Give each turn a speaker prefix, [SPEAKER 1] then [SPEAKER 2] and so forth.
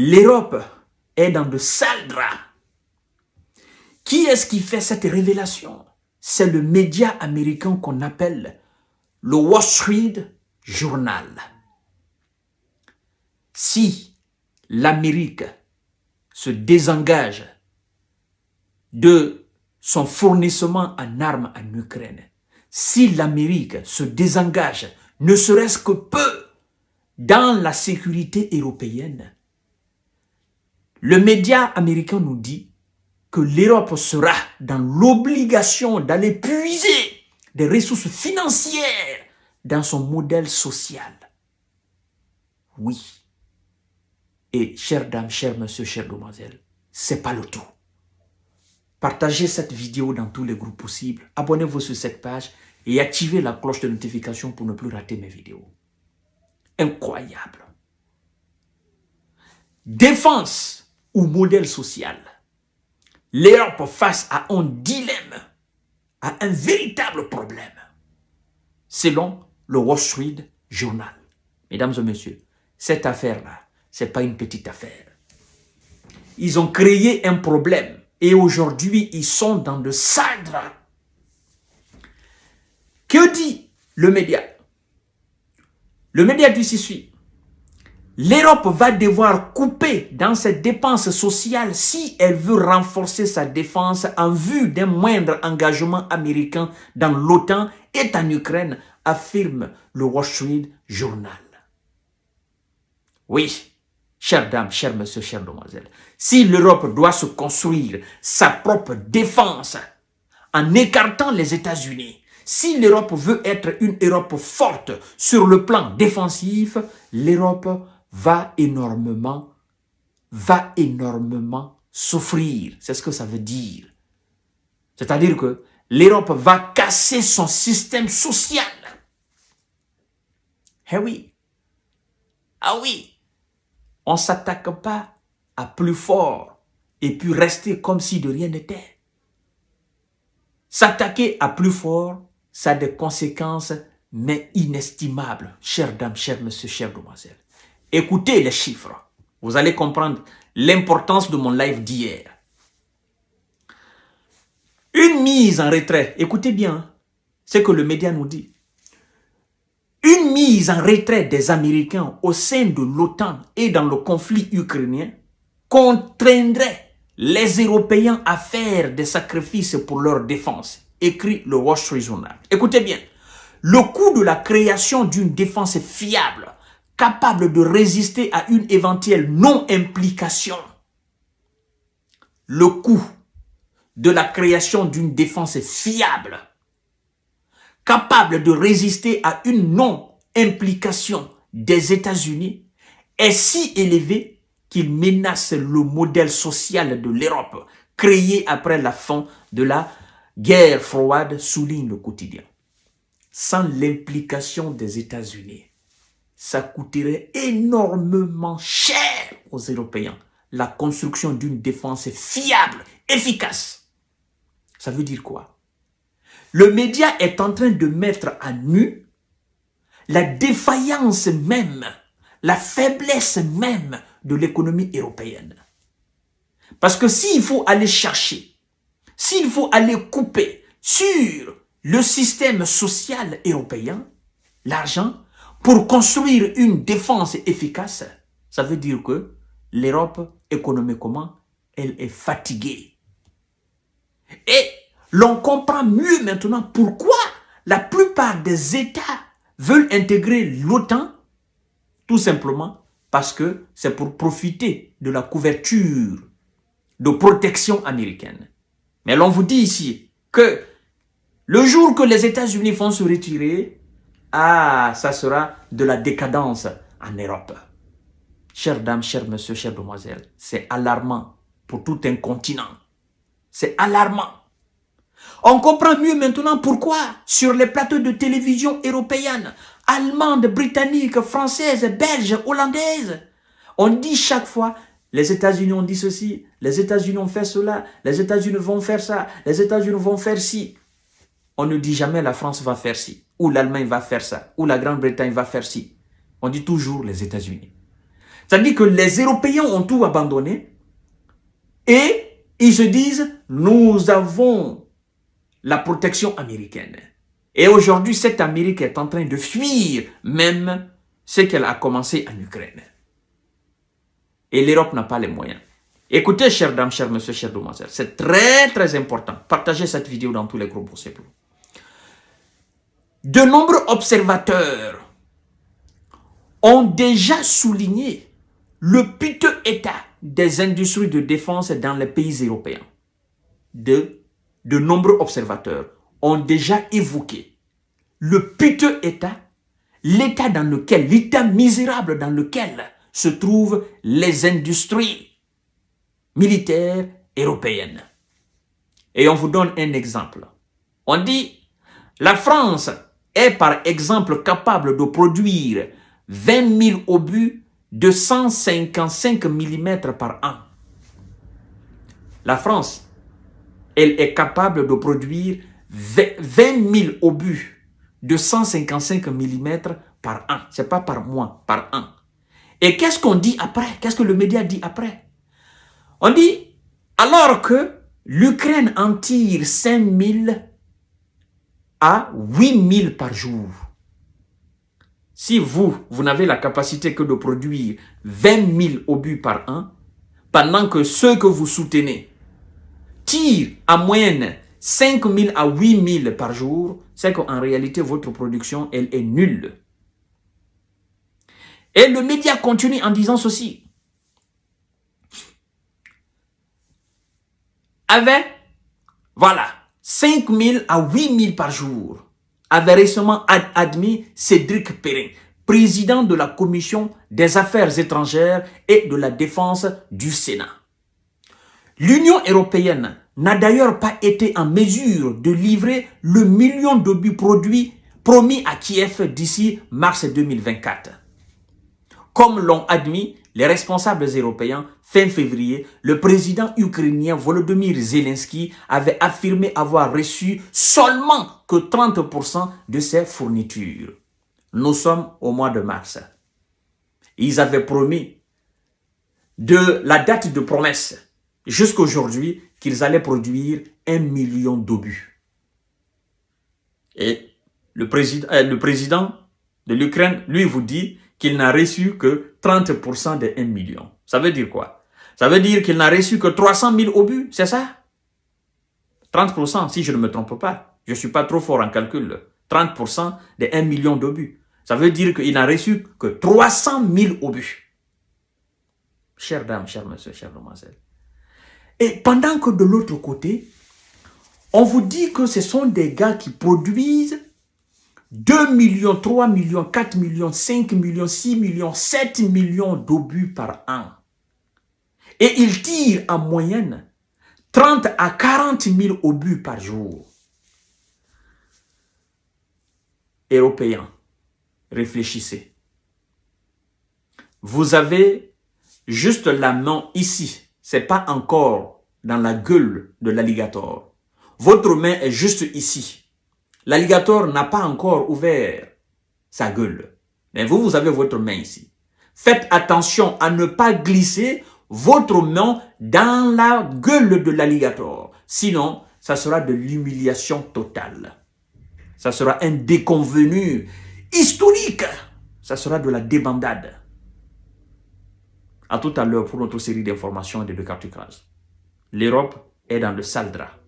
[SPEAKER 1] l'Europe est dans de sales draps. Qui est-ce qui fait cette révélation? C'est le média américain qu'on appelle le Wall Street Journal. Si l'Amérique se désengage de son fournissement en armes en Ukraine, si l'Amérique se désengage, ne serait-ce que peu, dans la sécurité européenne, le média américain nous dit que l'Europe sera dans l'obligation d'aller puiser des ressources financières dans son modèle social. Oui. Et chères dames, chers messieurs, chères demoiselles, c'est pas le tout. Partagez cette vidéo dans tous les groupes possibles. Abonnez-vous sur cette page et activez la cloche de notification pour ne plus rater mes vidéos. Incroyable. Défense ou modèle social. L'Europe face à un dilemme, à un véritable problème, selon le Wall Street Journal. Mesdames et messieurs, cette affaire-là, ce n'est pas une petite affaire. Ils ont créé un problème et aujourd'hui, ils sont dans de sales draps. Que dit le média? Le média dit ceci. L'Europe va devoir couper dans ses dépenses sociales si elle veut renforcer sa défense en vue d'un moindre engagement américain dans l'OTAN et en Ukraine, affirme le Wall Street Journal. Oui, chères dames, chers messieurs, chères demoiselles, si l'Europe doit se construire sa propre défense en écartant les États-Unis, si l'Europe veut être une Europe forte sur le plan défensif, l'Europe va énormément souffrir. C'est ce que ça veut dire. C'est-à-dire que l'Europe va casser son système social. Eh oui. Ah oui. On ne s'attaque pas à plus fort et puis rester comme si de rien n'était. S'attaquer à plus fort, ça a des conséquences mais inestimables. Chères dames, chers messieurs, chères demoiselles. Écoutez les chiffres. Vous allez comprendre l'importance de mon live d'hier. Une mise en retrait, écoutez bien ce que le média nous dit. Une mise en retrait des Américains au sein de l'OTAN et dans le conflit ukrainien contraindrait les Européens à faire des sacrifices pour leur défense, écrit le Wall Street Journal. Écoutez bien, le coût de la création d'une défense fiable, capable de résister à une éventuelle non-implication. Le coût de la création d'une défense fiable, capable de résister à une non-implication des États-Unis, est si élevé qu'il menace le modèle social de l'Europe, créé après la fin de la guerre froide, souligne le quotidien. Sans l'implication des États-Unis, ça coûterait énormément cher aux Européens, la construction d'une défense fiable, efficace. Ça veut dire quoi? Le média est en train de mettre à nu la défaillance même, la faiblesse même de l'économie européenne. Parce que s'il faut aller chercher, s'il faut aller couper sur le système social européen, l'argent, pour construire une défense efficace, ça veut dire que l'Europe, économiquement, elle est fatiguée. Et l'on comprend mieux maintenant pourquoi la plupart des États veulent intégrer l'OTAN, tout simplement parce que c'est pour profiter de la couverture de protection américaine. Mais l'on vous dit ici que le jour que les États-Unis vont se retirer, ça sera de la décadence en Europe. Chères dames, chers messieurs, chères demoiselles, c'est alarmant pour tout un continent. C'est alarmant. On comprend mieux maintenant pourquoi sur les plateaux de télévision européennes, allemandes, britanniques, françaises, belges, hollandaises, on dit chaque fois, les États-Unis ont dit ceci, les États-Unis ont fait cela, les États-Unis vont faire ça, les États-Unis vont faire ci. On ne dit jamais la France va faire ci, ou l'Allemagne va faire ça, ou la Grande-Bretagne va faire ci. On dit toujours les États-Unis. C'est-à-dire que les Européens ont tout abandonné et ils se disent, nous avons la protection américaine. Et aujourd'hui, cette Amérique est en train de fuir même ce qu'elle a commencé en Ukraine. Et l'Europe n'a pas les moyens. Écoutez, chères dames, chers messieurs, chères demoiselles, c'est très très important. Partagez cette vidéo dans tous les groupes possibles. De nombreux observateurs ont déjà souligné le piteux état des industries de défense dans les pays européens. De nombreux observateurs ont déjà évoqué le piteux état, l'état dans lequel, l'état misérable dans lequel se trouvent les industries militaires européennes. Et on vous donne un exemple. On dit, la France est par exemple capable de produire 20 000 obus de 155 mm par an. La France, elle est capable de produire 20 000 obus de 155 mm par an. Ce n'est pas par mois, par an. Et qu'est-ce qu'on dit après? Qu'est-ce que le média dit après? On dit, alors que l'Ukraine en tire 5 000 à 8 000 par jour. Si vous n'avez la capacité que de produire 20 000 obus par an, pendant que ceux que vous soutenez tirent en moyenne 5 000 à 8 000 par jour, c'est qu'en réalité, votre production, elle est nulle. Et le média continue en disant ceci. Avec, voilà, 5 000 à 8 000 par jour, avait récemment admis Cédric Perrin, président de la Commission des Affaires étrangères et de la Défense du Sénat. L'Union européenne n'a d'ailleurs pas été en mesure de livrer le million d'obus produits promis à Kiev d'ici mars 2024. Comme l'ont admis les responsables européens, fin février, le président ukrainien Volodymyr Zelensky avait affirmé avoir reçu seulement que 30% de ses fournitures. Nous sommes au mois de mars. Ils avaient promis de la date de promesse jusqu'à aujourd'hui qu'ils allaient produire 1 million d'obus. Et le président de l'Ukraine, lui, vous dit qu'il n'a reçu que 30% de 1 million. Ça veut dire quoi? Ça veut dire qu'il n'a reçu que 300 000 obus, c'est ça? 30%, si je ne me trompe pas. Je ne suis pas trop fort en calcul. 30% de 1 million d'obus. Ça veut dire qu'il n'a reçu que 300 000 obus. Chères dames, chers messieurs, chères demoiselles. Et pendant que de l'autre côté, on vous dit que ce sont des gars qui produisent 2 millions, 3 millions, 4 millions, 5 millions, 6 millions, 7 millions d'obus par an. Et ils tirent en moyenne 30 à 40 000 obus par jour. Européens, réfléchissez. Vous avez juste la main ici. Ce n'est pas encore dans la gueule de l'alligator. Votre main est juste ici. L'alligator n'a pas encore ouvert sa gueule. Mais vous avez votre main ici. Faites attention à ne pas glisser votre main dans la gueule de l'alligator. Sinon, ça sera de l'humiliation totale. Ça sera un déconvenu historique. Ça sera de la débandade. À tout à l'heure pour notre série d'informations et de décortiquage. L'Europe est dans le sale drap.